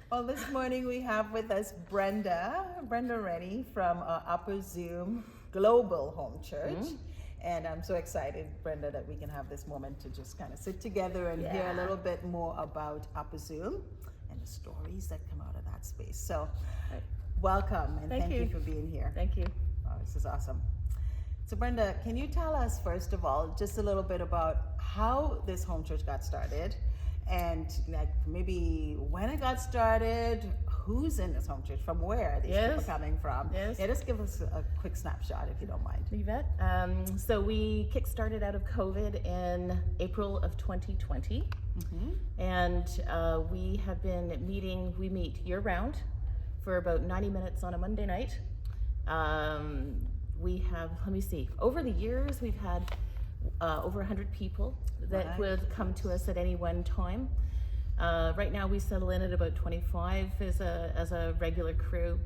Well, this morning we have with us Brenda Rennie from Upper Zoom Global Home Church. And I'm so excited, Brenda, that we can have this moment to just kind of sit together and hear a little bit more about Upper Zoom and the stories that come out of that space. So, welcome and thank you for being here. Thank you. Oh, this is awesome. So, Brenda, can you tell us, first of all, just a little bit about how this home church got started? And like maybe when it got started, who's in this home church, from where are these people coming from? Yeah, just give us a quick snapshot if you don't mind. You bet. So we kick-started out of COVID in April of 2020. And we have been we meet year-round for about 90 minutes on a Monday night. We have, let me see, over the years we've had over 100 people that would come to us at any one time. Right now we settle in at about 25 as a regular crew,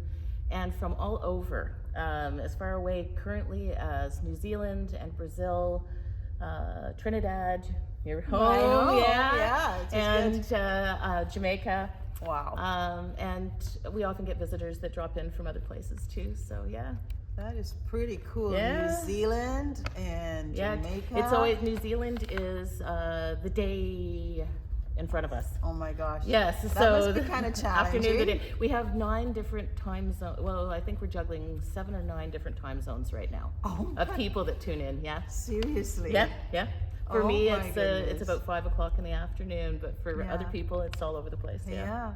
and from all over, as far away currently as New Zealand and Brazil, Trinidad, your home, and Jamaica. Wow. And we often get visitors that drop in from other places too, so yeah. That is pretty cool. New Zealand and Jamaica. It's always, New Zealand is the day in front of us. Oh my gosh. Yes. That so must be kind of challenging. We have 9 different time zones. Well, I think we're juggling 7 or 9 different time zones right now of people that tune in. Yeah. Seriously. Yeah. For me, it's about 5 o'clock in the afternoon, but for other people, it's all over the place. Yeah.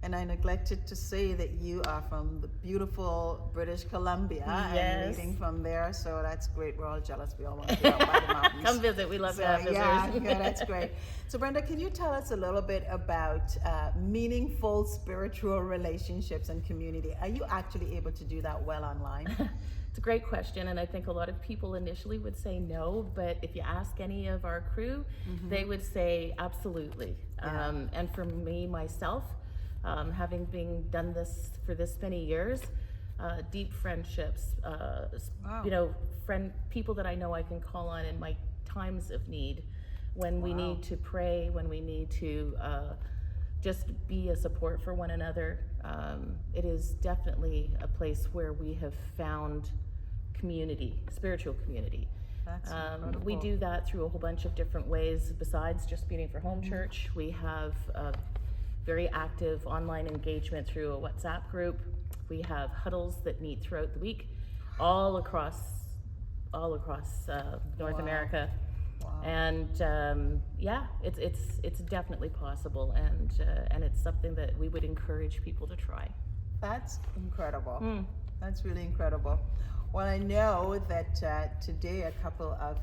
And I neglected to say that you are from the beautiful British Columbia and leading from there, so that's great. We're all jealous. We all want to be out by the mountains. Come visit. We love to have visitors. Yeah, that's great. So Brenda, can you tell us a little bit about meaningful spiritual relationships and community? Are you actually able to do that well online? It's a great question, and I think a lot of people initially would say no, but if you ask any of our crew, they would say absolutely. And for me, myself, having done this for this many years, deep friendships, people that I know I can call on in my times of need, when we need to pray, when we need to just be a support for one another. It is definitely a place where we have found community, spiritual community. That's incredible. We do that through a whole bunch of different ways besides just meeting for home church. We have very active online engagement through a WhatsApp group. We have huddles that meet throughout the week, all across North America. Wow. And it's definitely possible, and it's something that we would encourage people to try. That's incredible. That's really incredible. Well, I know that today a couple of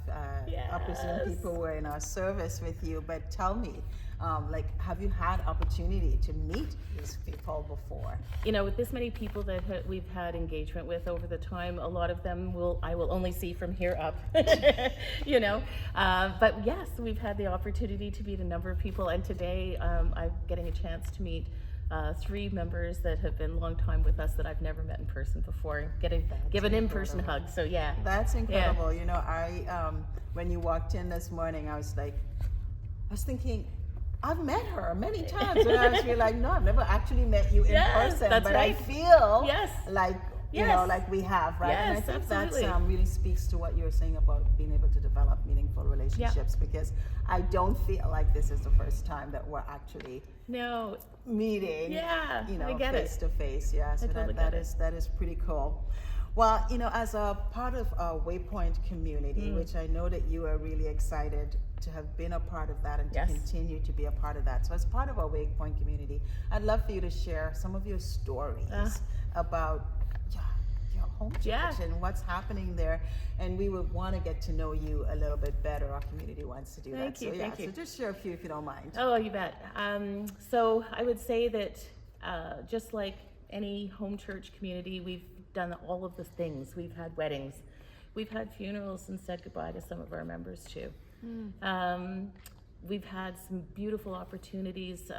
Upper Zoom people were in our service with you, but tell me, have you had opportunity to meet these people before? You know, with this many people that we've had engagement with over the time, a lot of them I will only see from here up, but yes, we've had the opportunity to meet a number of people, and today I'm getting a chance to meet 3 members that have been long time with us that I've never met in person before, and give an in-person hug. So that's incredible. You know, I when you walked in this morning, I was thinking, I've met her many times, and I was really like, no, I've never actually met you in person, but I feel like like we have, right? And I think that really speaks to what you were saying about being able to develop meaningful relationships, because I don't feel like this is the first time that we're actually meeting, face to face. Yeah, so that is pretty cool. Well, as a part of our Waypoint community, which I know that you are really excited to have been a part of that and to continue to be a part of that. So as part of our Waypoint community, I'd love for you to share some of your stories about your home church and what's happening there. And we would want to get to know you a little bit better. Our community wants to do that. Thank you. So just share a few if you don't mind. Oh, you bet. So I would say that just like any home church community, we've done all of the things. We've had weddings, we've had funerals, and said goodbye to some of our members too. We've had some beautiful opportunities.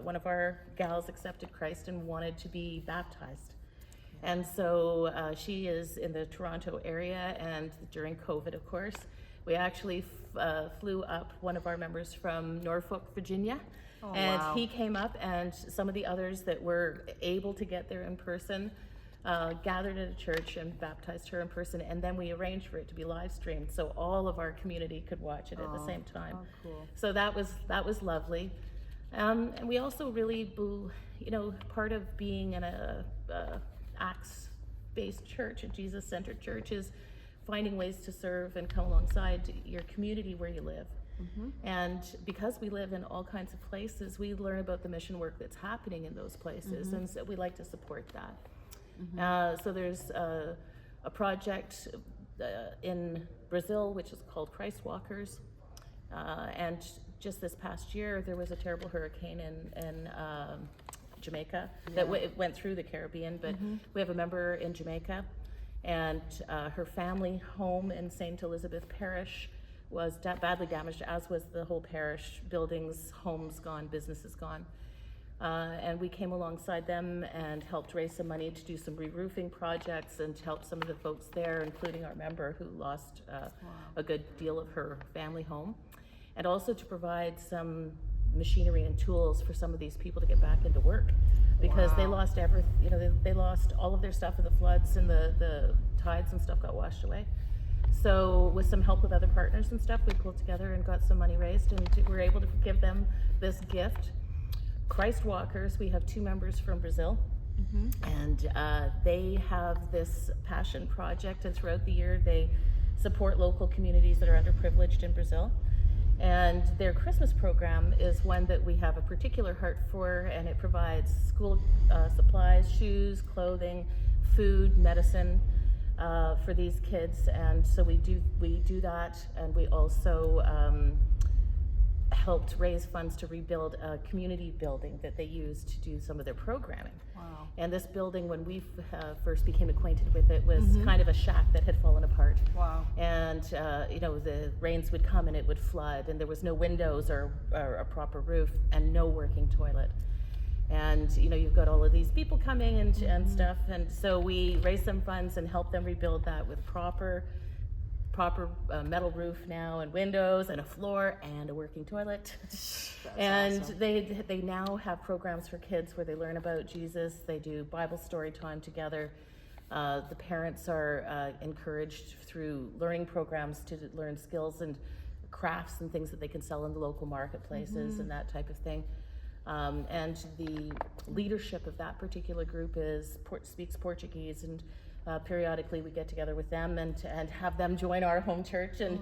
One of our gals accepted Christ and wanted to be baptized. And so she is in the Toronto area, and during COVID, of course, we actually flew up one of our members from Norfolk, Virginia, Oh, and wow. he came up, and some of the others that were able to get there in person gathered at a church and baptized her in person, and then we arranged for it to be live streamed so all of our community could watch it at the same time. Oh, cool. So that was lovely. And we also really, part of being in a Acts-based church, a Jesus-centered church, is finding ways to serve and come alongside your community where you live. And because we live in all kinds of places, we learn about the mission work that's happening in those places, and so we like to support that. So there's a project in Brazil which is called Christ Walkers, and just this past year there was a terrible hurricane in Jamaica that went through the Caribbean, but we have a member in Jamaica, and her family home in St. Elizabeth Parish was badly damaged, as was the whole parish. Buildings, homes gone, businesses gone. And we came alongside them and helped raise some money to do some re-roofing projects and to help some of the folks there, including our member who lost a good deal of her family home. And also to provide some machinery and tools for some of these people to get back into work, because they lost everything. They lost all of their stuff in the floods, and the tides and stuff got washed away. So with some help with other partners and stuff, we pulled together and got some money raised, and we were able to give them this gift. Christ Walkers, we have 2 members from Brazil, and they have this passion project, and throughout the year they support local communities that are underprivileged in Brazil. And their Christmas program is one that we have a particular heart for, and it provides school supplies, shoes, clothing, food, medicine for these kids. And so we do that, and we also helped raise funds to rebuild a community building that they used to do some of their programming. Wow. And this building, when we first became acquainted with it, was kind of a shack that had fallen apart. Wow. And the rains would come and it would flood, and there was no windows or a proper roof and no working toilet. And you've got all of these people coming and stuff, and so we raised some funds and helped them rebuild that with proper metal roof now, and windows, and a floor, and a working toilet. And awesome. They now have programs for kids where they learn about Jesus. They do Bible story time together. The parents are encouraged through learning programs to learn skills and crafts and things that they can sell in the local marketplaces and that type of thing. And the leadership of that particular group speaks Portuguese, and periodically we get together with them and have them join our home church, and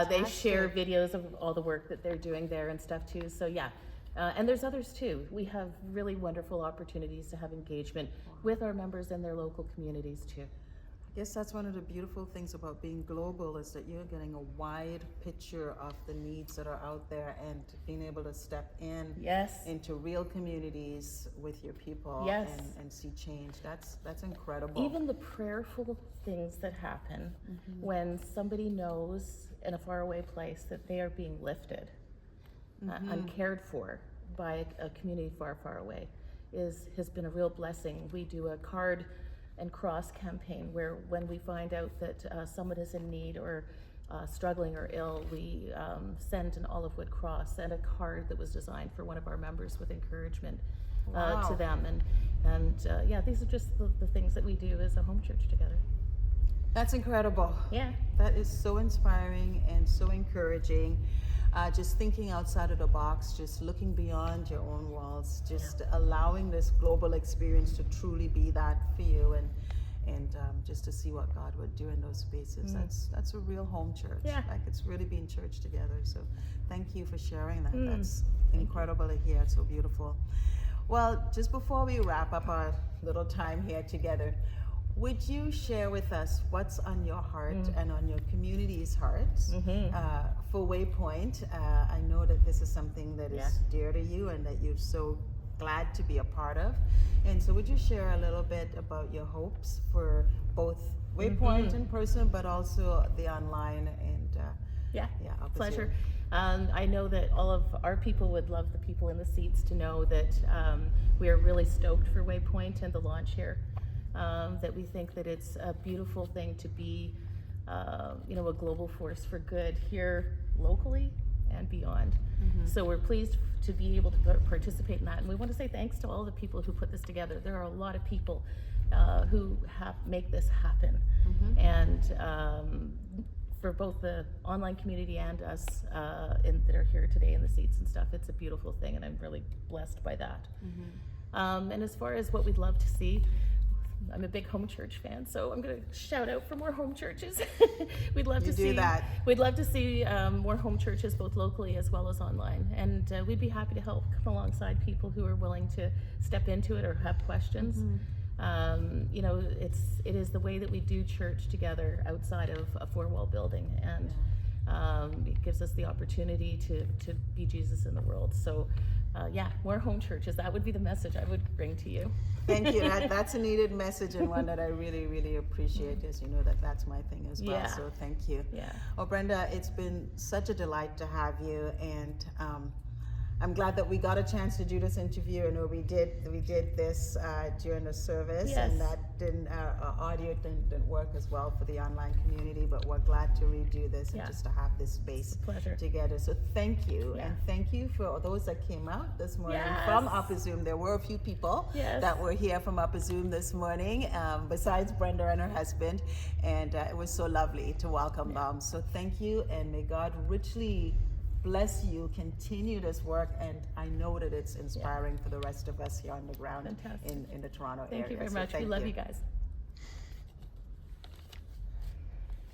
they share videos of all the work that they're doing there and stuff too. So yeah, and there's others too. We have really wonderful opportunities to have engagement with our members in their local communities too. I guess that's one of the beautiful things about being global, is that you're getting a wide picture of the needs that are out there, and being able to step in into real communities with your people and see change. That's incredible. Even the prayerful things that happen when somebody knows in a faraway place that they are being lifted and cared for by a community far, far away has been a real blessing. We do a card and cross campaign where when we find out that someone is in need or struggling or ill, we send an olive wood cross and a card that was designed for one of our members with encouragement to them. And these are just the things that we do as a home church together. That's incredible. Yeah. That is so inspiring and so encouraging. Just thinking outside of the box, just looking beyond your own walls, just allowing this global experience to truly be that for you, and just to see what God would do in those spaces. That's a real home church. Yeah. Like, it's really being church together. So thank you for sharing that. That's incredible to hear. It's so beautiful. Well, just before we wrap up our little time here together, would you share with us what's on your heart and on your community's heart for Waypoint? I know that this is something that is dear to you and that you're so glad to be a part of. And so would you share a little bit about your hopes for both Waypoint in person, but also the online and pleasure. I know that all of our people would love the people in the seats to know that we are really stoked for Waypoint and the launch here. That we think that it's a beautiful thing to be, a global force for good here locally and beyond. So we're pleased to be able to participate in that, and we want to say thanks to all the people who put this together. There are a lot of people who make this happen, and for both the online community and us that are here today in the seats and stuff, it's a beautiful thing, and I'm really blessed by that. And as far as what we'd love to see, I'm a big home church fan, so I'm going to shout out for more home churches. We'd love to see more home churches, both locally as well as online, and we'd be happy to help come alongside people who are willing to step into it or have questions. You know, it is the way that we do church together outside of a four-wall building, and it gives us the opportunity to be Jesus in the world. So yeah, more home churches. That would be the message I would bring to you. Thank you. That's a needed message, and one that I really, really appreciate, as you know that's my thing as well. So thank you. Oh, Brenda, it's been such a delight to have you, and I'm glad that we got a chance to do this interview. I know we did this during the service, and that audio didn't work as well for the online community, but we're glad to redo this and just to have this space together. So thank you, and thank you for those that came out this morning from Upper Zoom. There were a few people that were here from Upper Zoom this morning, besides Brenda and her husband, and it was so lovely to welcome them. So thank you, and may God richly bless you, continue this work, and I know that it's inspiring for the rest of us here on the ground in the Toronto area. Thank you very much. We love you guys.